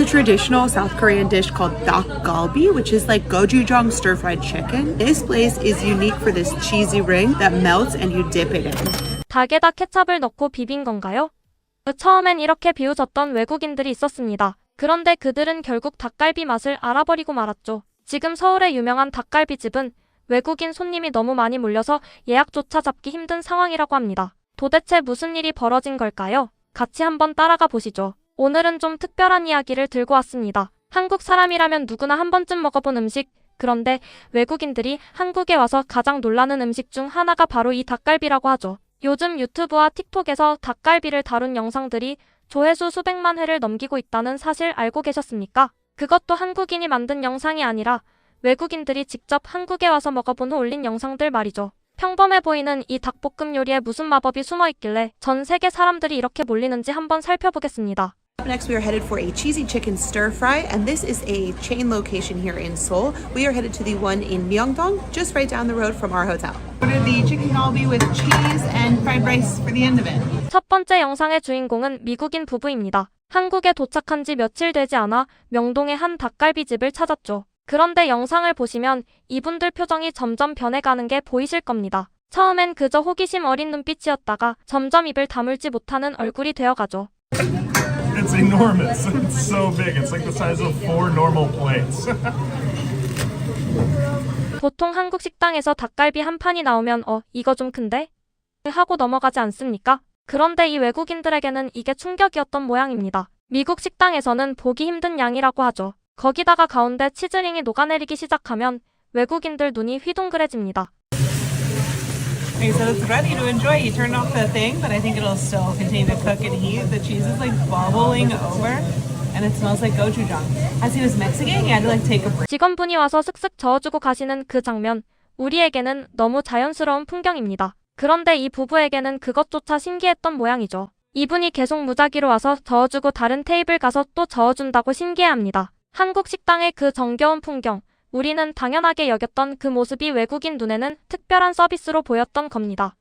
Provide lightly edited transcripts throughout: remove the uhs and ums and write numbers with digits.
A traditional South Korean dish called dak galbi, which is like gochujang stir-fried chicken. This place is unique for this cheesy ring that melts and you dip it in. 닭에다 케찹을 넣고 비빈 건가요? 처음엔 이렇게 비웃었던 외국인들이 있었습니다. 그런데 그들은 결국 닭갈비 맛을 알아버리고 말았죠. 지금 서울의 유명한 닭갈비집은 외국인 손님이 너무 많이 몰려서 예약조차 잡기 힘든 상황이라고 합니다. 도대체 무슨 일이 벌어진 걸까요? 같이 한번 따라가 보시죠. 오늘은 좀 특별한 이야기를 들고 왔습니다. 한국 사람이라면 누구나 한 번쯤 먹어본 음식, 그런데 외국인들이 한국에 와서 가장 놀라는 음식 중 하나가 바로 이 닭갈비라고 하죠. 요즘 유튜브와 틱톡에서 닭갈비를 다룬 영상들이 조회수 수백만 회를 넘기고 있다는 사실 알고 계셨습니까? 그것도 한국인이 만든 영상이 아니라 외국인들이 직접 한국에 와서 먹어본 후 올린 영상들 말이죠. 평범해 보이는 이 닭볶음 요리에 무슨 마법이 숨어 있길래 전 세계 사람들이 이렇게 몰리는지 한번 살펴보겠습니다. Up next, we are headed for a cheesy chicken stir fry, and this is a chain location here in Seoul. We are headed to the one in Myeongdong, just right down the road from our hotel. Ordered the chicken galbi with cheese and fried rice for the end of it. 첫 번째 영상의 주인공은 미국인 부부입니다. 한국에 도착한 지 며칠 되지 않아 명동의 한 닭갈비집을 찾았죠. 그런데 영상을 보시면 이분들 표정이 점점 변해가는 게 보이실 겁니다. 처음엔 그저 호기심 어린 눈빛이었다가 점점 입을 다물지 못하는 얼굴이 되어가죠. It's enormous. It's so big. It's like the size of 4 normal plates. 보통 한국 식당에서 닭갈비 한 판이 나오면 이거 좀 큰데? 하고 넘어가지 않습니까? 그런데 이 외국인들에게는 이게 충격이었던 모양입니다. 미국 식당에서는 보기 힘든 양이라고 하죠. 거기다가 가운데 치즈링이 녹아내리기 시작하면 외국인들 눈이 휘둥그레집니다. Okay, so it's ready to enjoy. You turn off the thing, but I think it'll still continue to cook and heat. The cheese is like bubbling over, and it smells like gochujang. As he was mixing it, he had to like take a break. 직원분이 와서 슥슥 저어주고 가시는 그 장면, 우리에게는 너무 자연스러운 풍경입니다. 그런데 이 부부에게는 그것조차 신기했던 모양이죠. 이분이 계속 무작위로 와서 저어주고 다른 테이블 가서 또 저어준다고 신기해합니다. 한국 식당의 그 정겨운 풍경, 우리는 당연하게 여겼던 그 모습이 외국인 눈에는 특별한 서비스로 보였던 겁니다.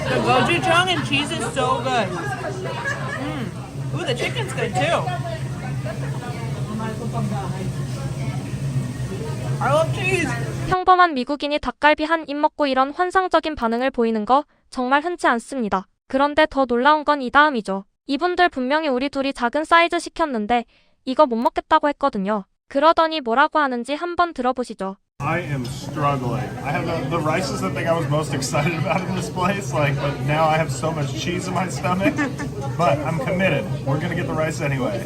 The gochujang and cheese is so good. Ooh, the chicken's good too. I love cheese. 평범한 미국인이 닭갈비 한 입 먹고 이런 환상적인 반응을 보이는 거 정말 흔치 않습니다. 그런데 더 놀라운 건 이 다음이죠. 이분들 분명히 우리 둘이 작은 사이즈 시켰는데 이거 못 먹겠다고 했거든요. 그러더니 뭐라고 하는지 한번 들어보시죠. I am struggling. I have the rice is the thing I was most excited about in this place. But now I have so much cheese in my stomach. But I'm committed. We're gonna get the rice anyway.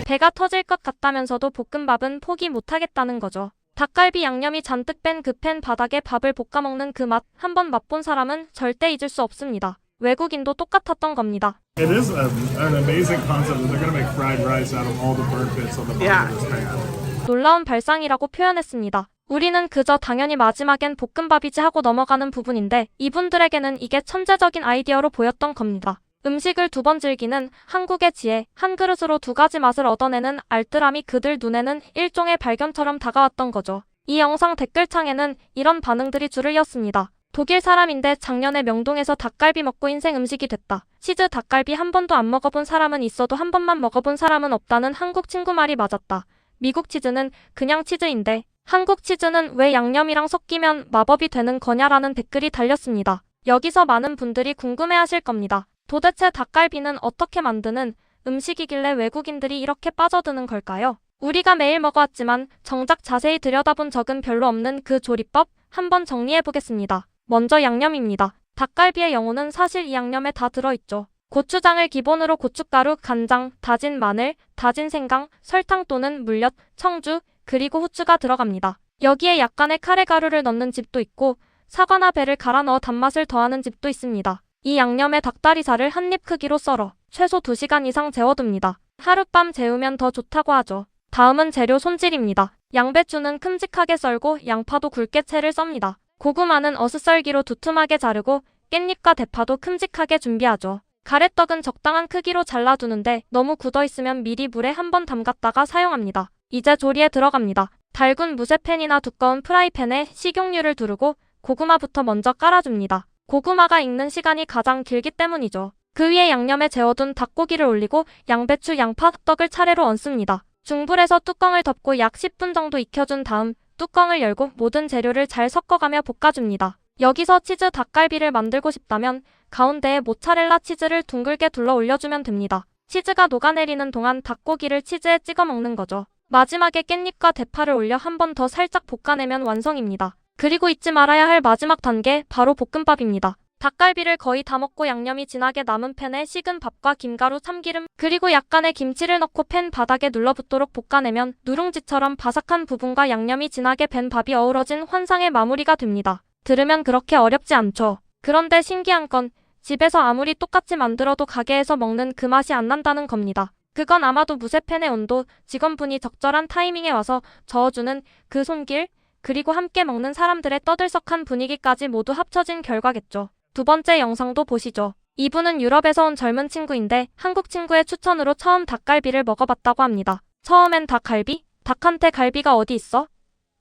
배가 터질 것 같다면서도 볶음밥은 포기 못하겠다는 거죠. 닭갈비 양념이 잔뜩 뺀 그 팬 바닥에 밥을 볶아 먹는 그 맛, 한번 맛본 사람은 절대 잊을 수 없습니다. 외국인도 똑같았던 겁니다. It is an amazing concept that they're gonna make fried rice out of all the burnt bits on the bottom of this pan. 놀라운 발상이라고 표현했습니다. 우리는 그저 당연히 마지막엔 볶음밥이지 하고 넘어가는 부분인데 이분들에게는 이게 천재적인 아이디어로 보였던 겁니다. 음식을 두 번 즐기는 한국의 지혜, 한 그릇으로 두 가지 맛을 얻어내는 알뜰함이 그들 눈에는 일종의 발견처럼 다가왔던 거죠. 이 영상 댓글창에는 이런 반응들이 줄을 이었습니다. 독일 사람인데 작년에 명동에서 닭갈비 먹고 인생 음식이 됐다. 치즈 닭갈비 한 번도 안 먹어본 사람은 있어도 한 번만 먹어본 사람은 없다는 한국 친구 말이 맞았다. 미국 치즈는 그냥 치즈인데 한국 치즈는 왜 양념이랑 섞이면 마법이 되는 거냐라는 댓글이 달렸습니다. 여기서 많은 분들이 궁금해하실 겁니다. 도대체 닭갈비는 어떻게 만드는 음식이길래 외국인들이 이렇게 빠져드는 걸까요? 우리가 매일 먹어왔지만 정작 자세히 들여다본 적은 별로 없는 그 조리법 한번 정리해보겠습니다. 먼저 양념입니다. 닭갈비의 영혼은 사실 이 양념에 다 들어있죠. 고추장을 기본으로 고춧가루, 간장, 다진 마늘, 다진 생강, 설탕 또는 물엿, 청주, 그리고 후추가 들어갑니다. 여기에 약간의 카레가루를 넣는 집도 있고 사과나 배를 갈아 넣어 단맛을 더하는 집도 있습니다. 이 양념에 닭다리살을 한 입 크기로 썰어 최소 2시간 이상 재워둡니다. 하룻밤 재우면 더 좋다고 하죠. 다음은 재료 손질입니다. 양배추는 큼직하게 썰고 양파도 굵게 채를 썹니다. 고구마는 어슷썰기로 두툼하게 자르고 깻잎과 대파도 큼직하게 준비하죠. 가래떡은 적당한 크기로 잘라두는데 너무 굳어있으면 미리 물에 한번 담갔다가 사용합니다. 이제 조리에 들어갑니다. 달군 무쇠팬이나 두꺼운 프라이팬에 식용유를 두르고 고구마부터 먼저 깔아줍니다. 고구마가 익는 시간이 가장 길기 때문이죠. 그 위에 양념에 재워둔 닭고기를 올리고 양배추, 양파, 떡을 차례로 얹습니다. 중불에서 뚜껑을 덮고 약 10분 정도 익혀준 다음 뚜껑을 열고 모든 재료를 잘 섞어가며 볶아줍니다. 여기서 치즈 닭갈비를 만들고 싶다면 가운데에 모짜렐라 치즈를 둥글게 둘러 올려주면 됩니다. 치즈가 녹아내리는 동안 닭고기를 치즈에 찍어 먹는 거죠. 마지막에 깻잎과 대파를 올려 한 번 더 살짝 볶아내면 완성입니다. 그리고 잊지 말아야 할 마지막 단계, 바로 볶음밥입니다. 닭갈비를 거의 다 먹고 양념이 진하게 남은 팬에 식은 밥과 김가루, 참기름, 그리고 약간의 김치를 넣고 팬 바닥에 눌러붙도록 볶아내면 누룽지처럼 바삭한 부분과 양념이 진하게 밴 밥이 어우러진 환상의 마무리가 됩니다. 들으면 그렇게 어렵지 않죠. 그런데 신기한 건 집에서 아무리 똑같이 만들어도 가게에서 먹는 그 맛이 안 난다는 겁니다. 그건 아마도 무쇠팬의 온도, 직원분이 적절한 타이밍에 와서 저어주는 그 손길, 그리고 함께 먹는 사람들의 떠들썩한 분위기까지 모두 합쳐진 결과겠죠. 두 번째 영상도 보시죠. 이분은 유럽에서 온 젊은 친구인데 한국 친구의 추천으로 처음 닭갈비를 먹어봤다고 합니다. 처음엔 닭갈비? 닭한테 갈비가 어디 있어?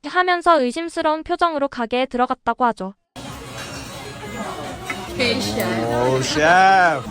하면서 의심스러운 표정으로 가게에 들어갔다고 하죠. Oh, chef.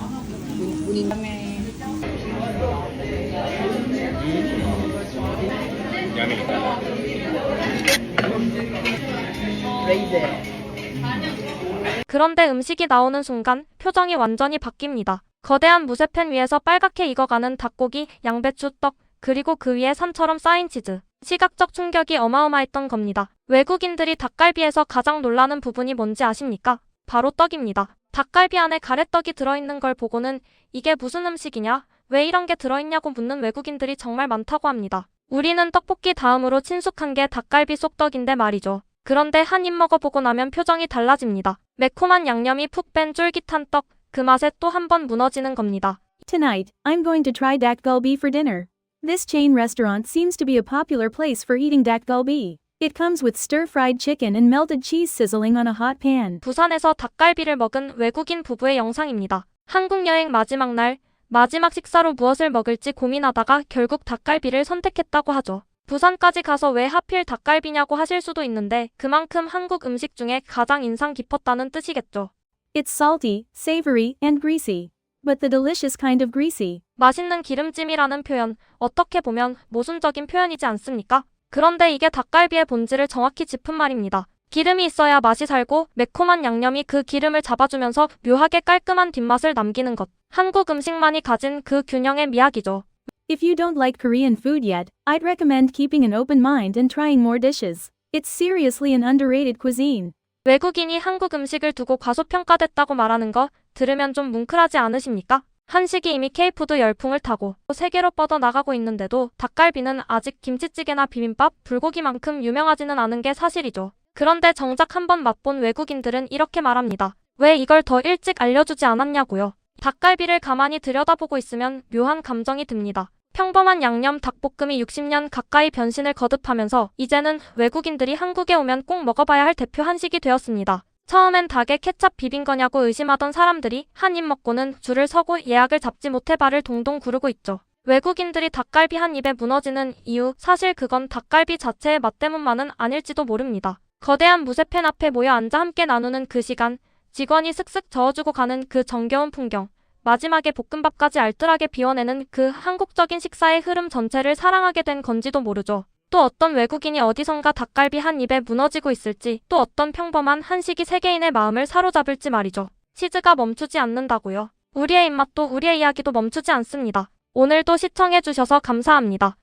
그런데 음식이 나오는 순간 표정이 완전히 바뀝니다. 거대한 무쇠팬 위에서 빨갛게 익어가는 닭고기, 양배추, 떡, 그리고 그 위에 산처럼 쌓인 치즈. 시각적 충격이 어마어마했던 겁니다. 외국인들이 닭갈비에서 가장 놀라는 부분이 뭔지 아십니까? 바로 떡입니다. 닭갈비 안에 가래떡이 들어있는 걸 보고는 이게 무슨 음식이냐? 왜 이런 게 들어있냐고 묻는 외국인들이 정말 많다고 합니다. 우리는 떡볶이 다음으로 친숙한 게 닭갈비 쏙떡인데 말이죠. 그런데 한 입 먹어보고 나면 표정이 달라집니다. 매콤한 양념이 푹 뺀 쫄깃한 떡, 그 맛에 또 한 번 무너지는 겁니다. Tonight, I'm going to try dak galbi for dinner. This chain restaurant seems to be a popular place for eating dak galbi. It comes with stir-fried chicken and melted cheese sizzling on a hot pan. 부산에서 닭갈비를 먹은 외국인 부부의 영상입니다. 한국 여행 마지막 날, 마지막 식사로 무엇을 먹을지 고민하다가 결국 닭갈비를 선택했다고 하죠. 부산까지 가서 왜 하필 닭갈비냐고 하실 수도 있는데 그만큼 한국 음식 중에 가장 인상 깊었다는 뜻이겠죠. It's salty, savory, and greasy. But the delicious kind of greasy. 맛있는 기름짐이라는 표현, 어떻게 보면 모순적인 표현이지 않습니까? 그런데 이게 닭갈비의 본질을 정확히 짚은 말입니다. 기름이 있어야 맛이 살고 매콤한 양념이 그 기름을 잡아주면서 묘하게 깔끔한 뒷맛을 남기는 것. 한국 음식만이 가진 그 균형의 미학이죠. If you don't like Korean food yet, I'd recommend keeping an open mind and trying more dishes. It's seriously an underrated cuisine. 외국인이 한국 음식을 두고 과소평가됐다고 말하는 거 들으면 좀 뭉클하지 않으십니까? 한식이 이미 K푸드 열풍을 타고 세계로 뻗어나가고 있는데도 닭갈비는 아직 김치찌개나 비빔밥, 불고기만큼 유명하지는 않은 게 사실이죠. 그런데 정작 한번 맛본 외국인들은 이렇게 말합니다. 왜 이걸 더 일찍 알려주지 않았냐고요. 닭갈비를 가만히 들여다보고 있으면 묘한 감정이 듭니다. 평범한 양념 닭볶음이 60년 가까이 변신을 거듭하면서 이제는 외국인들이 한국에 오면 꼭 먹어봐야 할 대표 한식이 되었습니다. 처음엔 닭에 케찹 비빈 거냐고 의심하던 사람들이 한 입 먹고는 줄을 서고 예약을 잡지 못해 발을 동동 구르고 있죠. 외국인들이 닭갈비 한 입에 무너지는 이유, 사실 그건 닭갈비 자체의 맛 때문만은 아닐지도 모릅니다. 거대한 무쇠팬 앞에 모여 앉아 함께 나누는 그 시간, 직원이 슥슥 저어주고 가는 그 정겨운 풍경, 마지막에 볶음밥까지 알뜰하게 비워내는 그 한국적인 식사의 흐름 전체를 사랑하게 된 건지도 모르죠. 또 어떤 외국인이 어디선가 닭갈비 한 입에 무너지고 있을지, 또 어떤 평범한 한식이 세계인의 마음을 사로잡을지 말이죠. 치즈가 멈추지 않는다고요. 우리의 입맛도 우리의 이야기도 멈추지 않습니다. 오늘도 시청해주셔서 감사합니다.